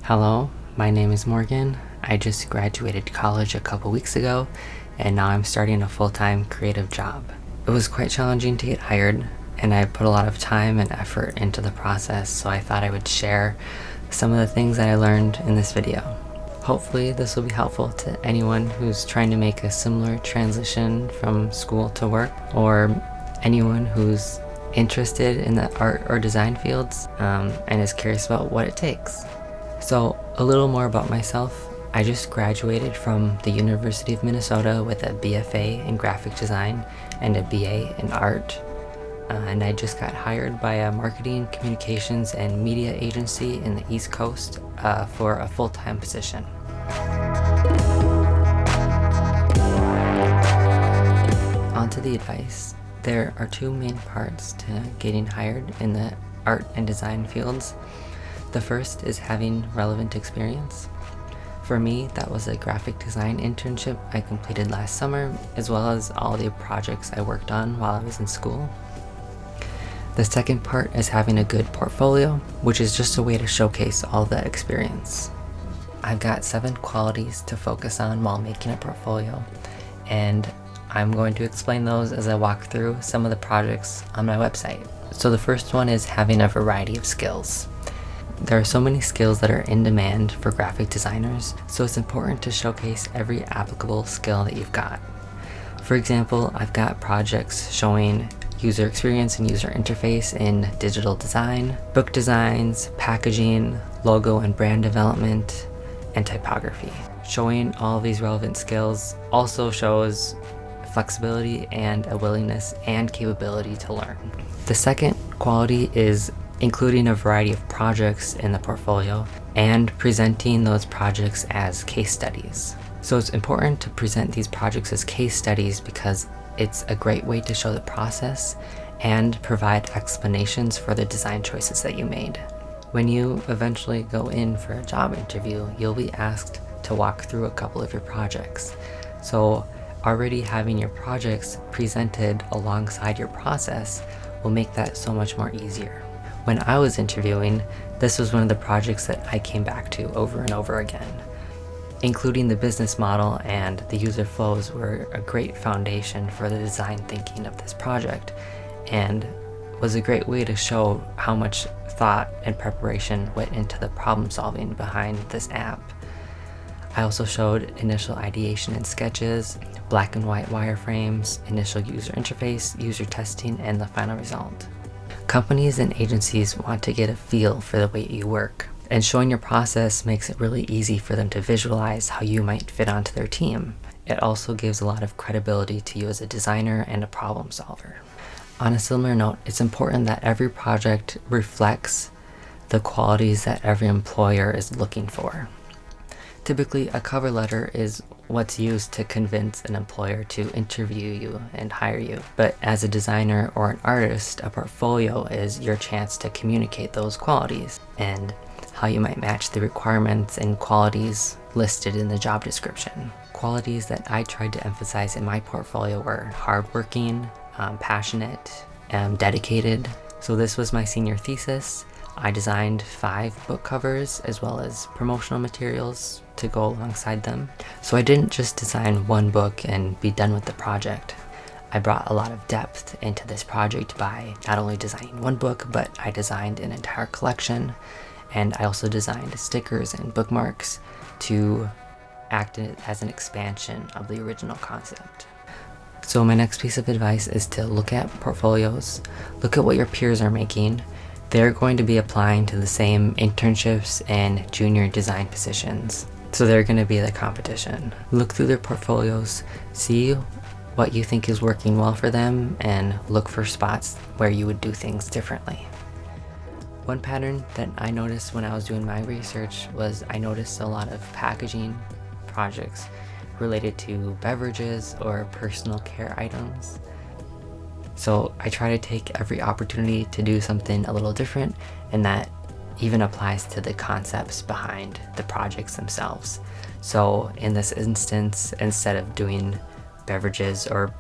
Hello, my name is Morgan. I just graduated college a couple weeks ago, and now I'm starting a full-time creative job. It was quite challenging to get hired, and I put a lot of time and effort into the process, so I thought I would share some of the things that I learned in this video. Hopefully this will be helpful to anyone who's trying to make a similar transition from school to work, or anyone who's interested in the art or design fields and is curious about what it takes. So a little more about myself. I just graduated from the University of Minnesota with a BFA in graphic design and a BA in art. And I just got hired by a marketing, communications, and media agency in the East Coast for a full-time position. On to the advice. There are two main parts to getting hired in the art and design fields. The first is having relevant experience. For me, that was a graphic design internship I completed last summer, as well as all the projects I worked on while I was in school. The second part is having a good portfolio, which is just a way to showcase all the experience. I've got 7 qualities to focus on while making a portfolio, and I'm going to explain those as I walk through some of the projects on my website. So the first one is having a variety of skills. There are so many skills that are in demand for graphic designers, so it's important to showcase every applicable skill that you've got. For example, I've got projects showing user experience and user interface in digital design, book designs, packaging, logo and brand development, and typography. Showing all of these relevant skills also shows flexibility and a willingness and capability to learn. The second quality is including a variety of projects in the portfolio and presenting those projects as case studies. So it's important to present these projects as case studies because it's a great way to show the process and provide explanations for the design choices that you made. When you eventually go in for a job interview, you'll be asked to walk through a couple of your projects. So already having your projects presented alongside your process will make that so much more easier. When I was interviewing, this was one of the projects that I came back to over and over again. Including the business model and the user flows were a great foundation for the design thinking of this project, and was a great way to show how much thought and preparation went into the problem solving behind this app. I also showed initial ideation and sketches, black and white wireframes, initial user interface, user testing, and the final result. Companies and agencies want to get a feel for the way you work, and showing your process makes it really easy for them to visualize how you might fit onto their team. It also gives a lot of credibility to you as a designer and a problem solver. On a similar note, it's important that every project reflects the qualities that every employer is looking for. Typically, a cover letter is what's used to convince an employer to interview you and hire you. But as a designer or an artist, a portfolio is your chance to communicate those qualities and how you might match the requirements and qualities listed in the job description. Qualities that I tried to emphasize in my portfolio were hardworking, passionate, dedicated. So this was my senior thesis. I designed 5 book covers as well as promotional materials to go alongside them. So I didn't just design one book and be done with the project. I brought a lot of depth into this project by not only designing one book, but I designed an entire collection, and I also designed stickers and bookmarks to act as an expansion of the original concept. So my next piece of advice is to look at portfolios, look at what your peers are making. They're going to be applying to the same internships and junior design positions. So they're going to be the competition. Look through their portfolios, see what you think is working well for them, and look for spots where you would do things differently. One pattern that I noticed when I was doing my research was I noticed a lot of packaging projects related to beverages or personal care items. So I try to take every opportunity to do something a little different, and that even applies to the concepts behind the projects themselves. So in this instance, instead of doing beverages or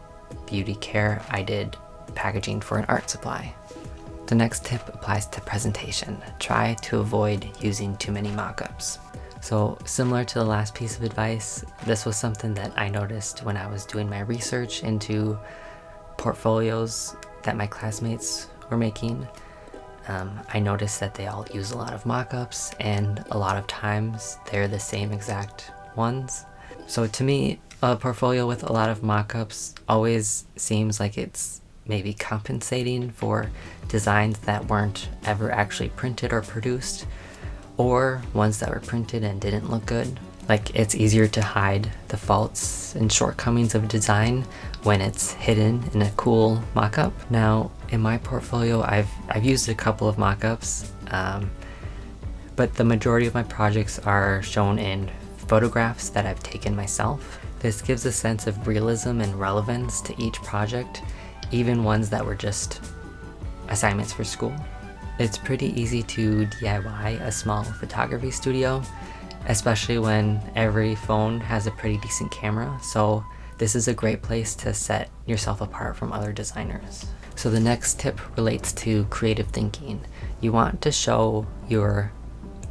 beauty care, I did packaging for an art supply. The next tip applies to presentation. Try to avoid using too many mockups. So similar to the last piece of advice, this was something that I noticed when I was doing my research into portfolios that my classmates were making. I noticed that they all use a lot of mockups, and a lot of times they're the same exact ones. So to me, a portfolio with a lot of mockups always seems like it's maybe compensating for designs that weren't ever actually printed or produced, or ones that were printed and didn't look good. Like, it's easier to hide the faults and shortcomings of design when it's hidden in a cool mockup. Now, in my portfolio, I've used a couple of mockups, but the majority of my projects are shown in photographs that I've taken myself. This gives a sense of realism and relevance to each project, even ones that were just assignments for school. It's pretty easy to DIY a small photography studio, especially when every phone has a pretty decent camera, so this is a great place to set yourself apart from other designers. So the next tip relates to creative thinking. You want to show your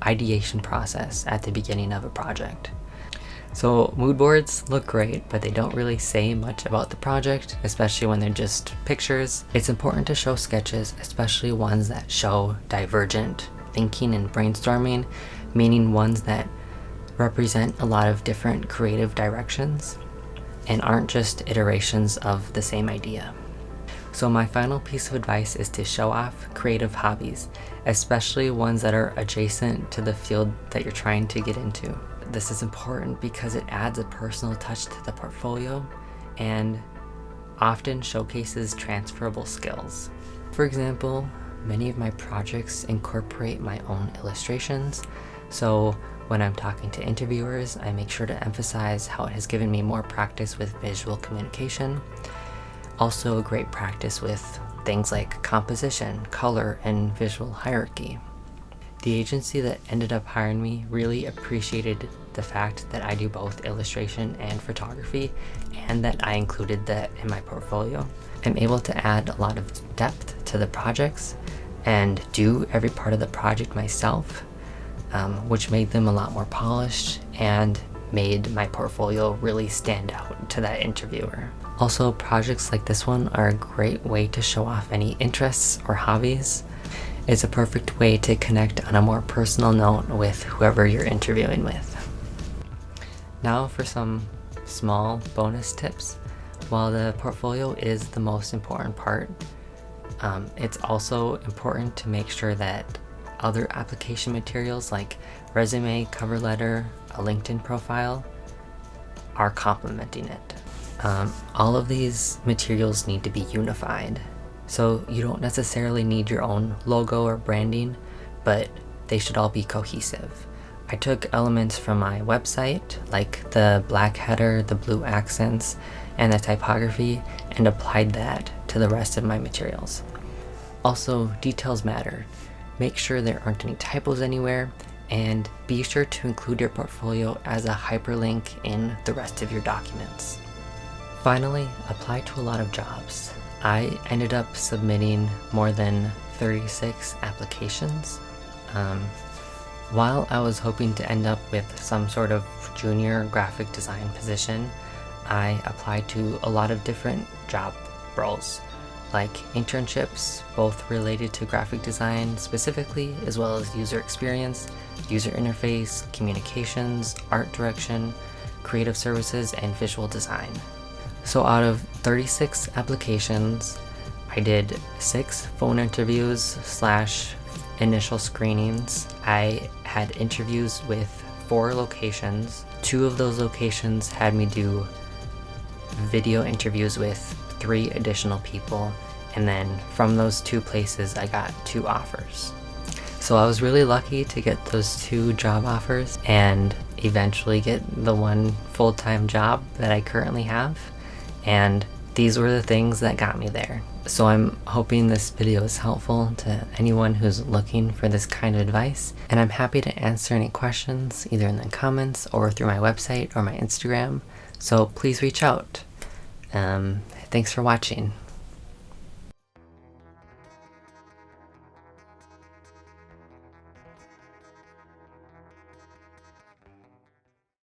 ideation process at the beginning of a project. So mood boards look great, but they don't really say much about the project, especially when they're just pictures. It's important to show sketches, especially ones that show divergent thinking and brainstorming, meaning ones that represent a lot of different creative directions and aren't just iterations of the same idea. So my final piece of advice is to show off creative hobbies, especially ones that are adjacent to the field that you're trying to get into. This is important because it adds a personal touch to the portfolio and often showcases transferable skills. For example, many of my projects incorporate my own illustrations, so when I'm talking to interviewers, I make sure to emphasize how it has given me more practice with visual communication. Also a great practice with things like composition, color, and visual hierarchy. The agency that ended up hiring me really appreciated the fact that I do both illustration and photography, and that I included that in my portfolio. I'm able to add a lot of depth to the projects and do every part of the project myself, which made them a lot more polished and made my portfolio really stand out to that interviewer. Also, projects like this one are a great way to show off any interests or hobbies. It's a perfect way to connect on a more personal note with whoever you're interviewing with. Now for some small bonus tips. While the portfolio is the most important part, it's also important to make sure that other application materials like resume, cover letter, a LinkedIn profile are complementing it. All of these materials need to be unified. So you don't necessarily need your own logo or branding, but they should all be cohesive. I took elements from my website, like the black header, the blue accents, and the typography, and applied that to the rest of my materials. Also, details matter. Make sure there aren't any typos anywhere, and be sure to include your portfolio as a hyperlink in the rest of your documents. Finally, apply to a lot of jobs. I ended up submitting more than 36 applications. While I was hoping to end up with some sort of junior graphic design position, I applied to a lot of different job roles, like internships, both related to graphic design specifically, as well as user experience, user interface, communications, art direction, creative services, and visual design. So out of 36 applications, I did 6 phone interviews / initial screenings. I had interviews with 4 locations. 2 of those locations had me do video interviews with 3 additional people, and then from those 2 places I got 2 offers. So I was really lucky to get those 2 job offers and eventually get the one full-time job that I currently have. And these were the things that got me there. So I'm hoping this video is helpful to anyone who's looking for this kind of advice. And I'm happy to answer any questions either in the comments or through my website or my Instagram. So please reach out. Thanks for watching.